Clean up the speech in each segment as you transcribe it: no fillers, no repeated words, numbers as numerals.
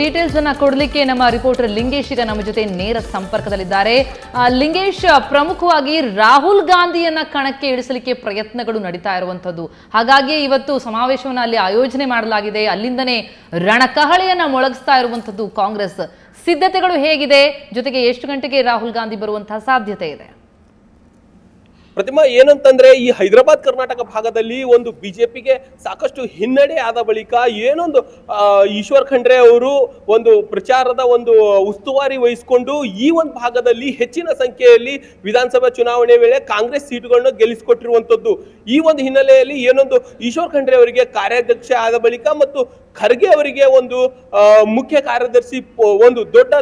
Details ಅನ್ನ ಕೊಡಲಿಕ್ಕೆ ನಮ್ಮ ರಿಪೋರ್ಟರ್ ಲಿಂಗೇಶ್ ಈಗ ನಮ್ಮ ಜೊತೆ ನೇರ ಸಂಪರ್ಕದಲ್ಲಿದ್ದಾರೆ. ಲಿಂಗೇಶ್, ಪ್ರಮುಖವಾಗಿ ರಾಹುಲ್ ಗಾಂಧಿಯನ್ನ ಕಣಕ್ಕೆ ಇಳಿಸಲಿಕ್ಕೆ ಪ್ರಯತ್ನಗಳು ನಡೀತಾ ಇರುವಂತದ್ದು, ಹಾಗಾಗಿ ಇವತ್ತು ಸಮಾವೇಶವನ್ನು ಅಲ್ಲಿ ಆಯೋಜನೆ ಮಾಡಲಾಗಿದೆ. ಅಲ್ಲಿಂದನೇ ರಣಕಹಳೆಯನ್ನ ಮೊಳಗಿಸ್ತಾ ಇರುವಂತದ್ದು ಕಾಂಗ್ರೆಸ್. ಸಿದ್ಧತೆಗಳು ಹೇಗಿದೆ, ಜೊತೆಗೆ ಎಷ್ಟು ಗಂಟೆಗೆ ರಾಹುಲ್ ಗಾಂಧಿ ಬರುವಂತಹ ಸಾಧ್ಯತೆ ಇದೆ? ಪ್ರತಿಮಾ, ಏನಂತಂದ್ರೆ ಈ ಹೈದರಾಬಾದ್ ಕರ್ನಾಟಕ ಭಾಗದಲ್ಲಿ ಒಂದು ಬಿಜೆಪಿಗೆ ಸಾಕಷ್ಟು ಹಿನ್ನಡೆ ಆದ ಬಳಿಕ ಏನೊಂದು ಈಶ್ವರ್ ಖಂಡ್ರೆ ಅವರು ಒಂದು ಪ್ರಚಾರದ ಒಂದು ಉಸ್ತುವಾರಿ ವಹಿಸಿಕೊಂಡು ಈ ಒಂದು ಭಾಗದಲ್ಲಿ ಹೆಚ್ಚಿನ ಸಂಖ್ಯೆಯಲ್ಲಿ ವಿಧಾನಸಭಾ ಚುನಾವಣೆ ವೇಳೆ ಕಾಂಗ್ರೆಸ್ ಸೀಟುಗಳನ್ನು ಗೆಲ್ಲಿಸಿಕೊಟ್ಟಿರುವಂತದ್ದು. ಈ ಒಂದು ಹಿನ್ನೆಲೆಯಲ್ಲಿ ಏನೊಂದು ಈಶ್ವರ್ ಖಂಡ್ರೆ ಅವರಿಗೆ ಕಾರ್ಯಾಧ್ಯಕ್ಷ ಆದ ಬಳಿಕ ಮತ್ತು ಖರ್ಗೆ ಅವರಿಗೆ ಒಂದು ಮುಖ್ಯ ಕಾರ್ಯದರ್ಶಿ ಒಂದು ದೊಡ್ಡ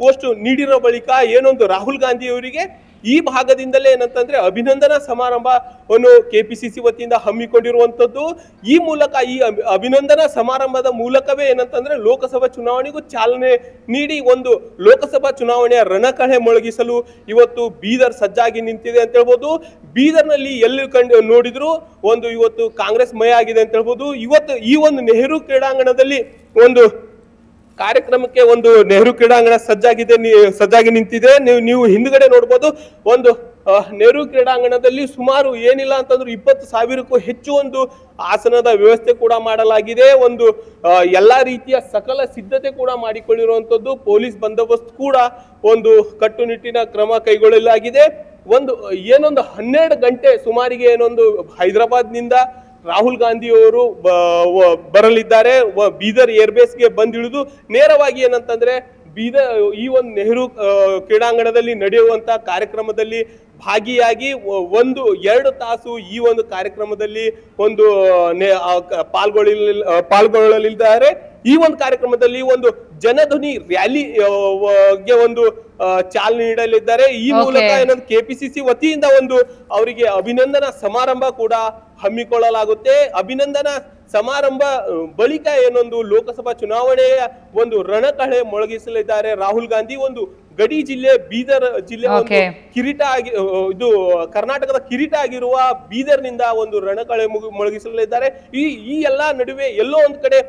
ಪೋಸ್ಟ್ ನೀಡಿರೋ ಬಳಿಕ ಏನೊಂದು ರಾಹುಲ್ ಗಾಂಧಿ ಅವರಿಗೆ ಈ ಭಾಗದಿಂದಲೇ ಏನಂತಂದ್ರೆ ಅಭಿನಂದನಾ ಸಮಾರಂಭವನ್ನು ಕೆಪಿಸಿಸಿ ವತಿಯಿಂದ ಹಮ್ಮಿಕೊಂಡಿರುವಂತದ್ದು. ಈ ಮೂಲಕ ಈ ಅಭಿನಂದನಾ ಸಮಾರಂಭದ ಮೂಲಕವೇ ಏನಂತಂದ್ರೆ ಲೋಕಸಭಾ ಚುನಾವಣೆಗೂ ಚಾಲನೆ ನೀಡಿ ಒಂದು ಲೋಕಸಭಾ ಚುನಾವಣೆಯ ರಣಕಹಳೆ ಮೊಳಗಿಸಲು ಇವತ್ತು ಬೀದರ್ ಸಜ್ಜಾಗಿ ನಿಂತಿದೆ ಅಂತ ಹೇಳ್ಬೋದು. ಬೀದರ್ನಲ್ಲಿ ಎಲ್ಲಿ ನೋಡಿದ್ರು ಒಂದು ಇವತ್ತು ಕಾಂಗ್ರೆಸ್ ಮಯ ಆಗಿದೆ ಅಂತ ಹೇಳ್ಬೋದು. ಇವತ್ತು ಈ ಒಂದು ನೆಹರು ಕ್ರೀಡಾಂಗಣದಲ್ಲಿ ಒಂದು ಕಾರ್ಯಕ್ರಮಕ್ಕೆ ಒಂದು ನೆಹರು ಕ್ರೀಡಾಂಗಣ ಸಜ್ಜಾಗಿ ನಿಂತಿದೆ. ನೀವು ಹಿಂದ್ಗಡೆ ನೋಡ್ಬೋದು. ಒಂದು ನೆಹರು ಕ್ರೀಡಾಂಗಣದಲ್ಲಿ ಸುಮಾರು ಏನಿಲ್ಲ ಅಂತಂದ್ರೆ 20,000ಕ್ಕೂ ಹೆಚ್ಚು ಒಂದು ಆಸನದ ವ್ಯವಸ್ಥೆ ಕೂಡ ಮಾಡಲಾಗಿದೆ. ಒಂದು ಎಲ್ಲಾ ರೀತಿಯ ಸಕಲ ಸಿದ್ಧತೆ ಕೂಡ ಮಾಡಿಕೊಳ್ಳಿರುವಂತದ್ದು. ಪೊಲೀಸ್ ಬಂದೋಬಸ್ತ್ ಕೂಡ ಒಂದು ಕಟ್ಟುನಿಟ್ಟಿನ ಕ್ರಮ ಕೈಗೊಳ್ಳಲಾಗಿದೆ. ಏನೊಂದು 12 ಗಂಟೆ ಸುಮಾರಿಗೆ ಏನೊಂದು ಹೈದರಾಬಾದ್ನಿಂದ ರಾಹುಲ್ ಗಾಂಧಿ ಅವರು ಬರಲಿದ್ದಾರೆ. ಬೀದರ್ ಏರ್ಬೇಸ್ಗೆ ಬಂದಿಳಿದು ನೇರವಾಗಿ ಏನಂತಂದ್ರೆ ಬೀದರ್ ಈ ಒಂದು ನೆಹರು ಕ್ರೀಡಾಂಗಣದಲ್ಲಿ ನಡೆಯುವಂತಹ ಕಾರ್ಯಕ್ರಮದಲ್ಲಿ ಭಾಗಿಯಾಗಿ 1-2 ತಾಸು ಈ ಒಂದು ಕಾರ್ಯಕ್ರಮದಲ್ಲಿ ಒಂದು ಪಾಲ್ಗೊಳ್ಳಲಿದ್ದಾರೆ. ಈ ಒಂದು ಕಾರ್ಯಕ್ರಮದಲ್ಲಿ ಒಂದು ಜನಧ್ವನಿ ರ್ಯಾಲಿಗೆ ಒಂದು ಚಾಲನೆ ನೀಡಲಿದ್ದಾರೆ. ಈ ಮೂಲಕ ಏನಂದ್ರೆ ಕೆಪಿಸಿಸಿ ವತಿಯಿಂದ ಒಂದು ಅವರಿಗೆ ಅಭಿನಂದನಾ ಸಮಾರಂಭ ಕೂಡ ಹಮ್ಮಿಕೊಳ್ಳಲಾಗುತ್ತೆ. ಅಭಿನಂದನಾ ಸಮಾರಂಭ ಬಳಿಕ ಏನೊಂದು ಲೋಕಸಭಾ ಚುನಾವಣೆಯ ಒಂದು ರಣಕಹಳೆ ಮೊಳಗಿಸಲಿದ್ದಾರೆ ರಾಹುಲ್ ಗಾಂಧಿ. ಒಂದು ಗಡಿ ಜಿಲ್ಲೆ ಬೀದರ್ ಜಿಲ್ಲೆ ಒಂದು ಕಿರೀಟ ಇದು ಕರ್ನಾಟಕದ ಕಿರೀಟ ಆಗಿರುವ ಬೀದರ್ನಿಂದ ಒಂದು ರಣಕಹಳೆ ಮೊಳಗಿಸಲಿದ್ದಾರೆ. ಈ ಎಲ್ಲಾ ನಡುವೆ ಎಲ್ಲೋ ಒಂದ್ ಕಡೆ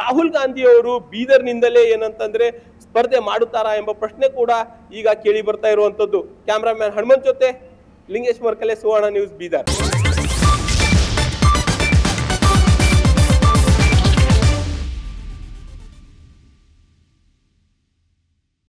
ರಾಹುಲ್ ಗಾಂಧಿ ಅವರು ಬೀದರ್ನಿಂದಲೇ ಏನಂತಂದ್ರೆ ಸ್ಪರ್ಧೆ ಮಾಡುತ್ತಾರಾ ಎಂಬ ಪ್ರಶ್ನೆ ಕೂಡ ಈಗ ಕೇಳಿ ಬರ್ತಾ ಇರುವಂತದ್ದು. ಕ್ಯಾಮ್ರಾಮ್ಯಾನ್ ಹನುಮಂತ್ ಜೊತೆ ಲಿಂಗೇಶ್ ಮರ್ಕಲೆ, ಸುವರ್ಣ ನ್ಯೂಸ್, ಬೀದರ್.